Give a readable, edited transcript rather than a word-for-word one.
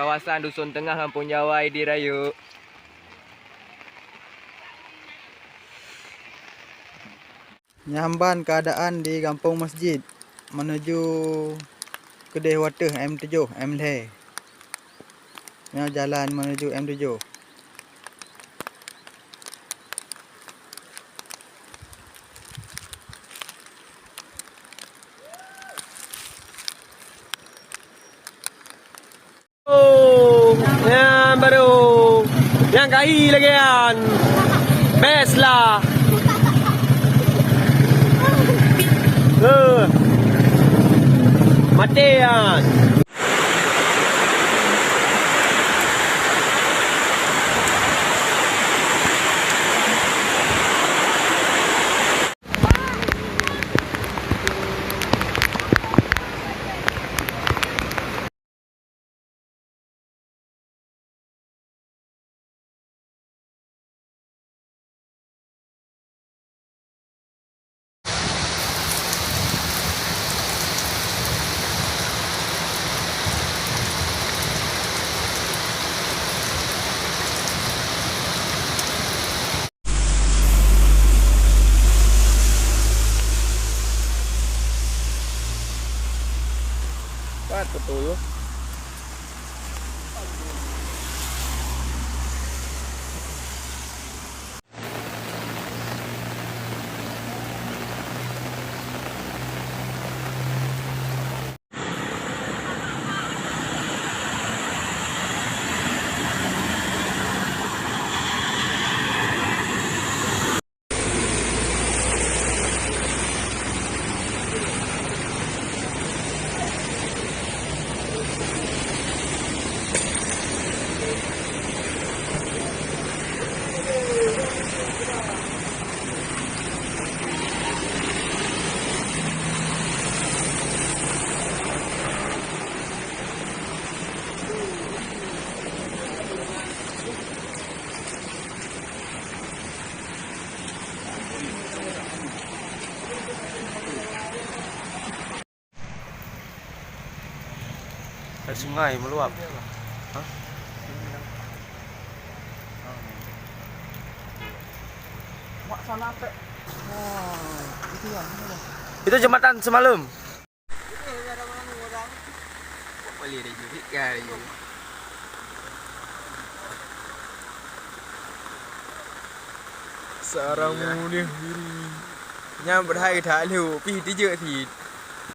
kawasan Dusun Tengah Kampung Jawai di Rayu. Nyamban keadaan di Kampung Masjid menuju Kedai Water M7 MLH. Ini jalan menuju M7. Oh, yang baru. Yang kai lagi kan. Best lah. Mati kan. Betul. Sungai meluap. Hah? Itu jembatan semalam. Seorang muda nyambut hai tak lu pi ที่เยอะ thì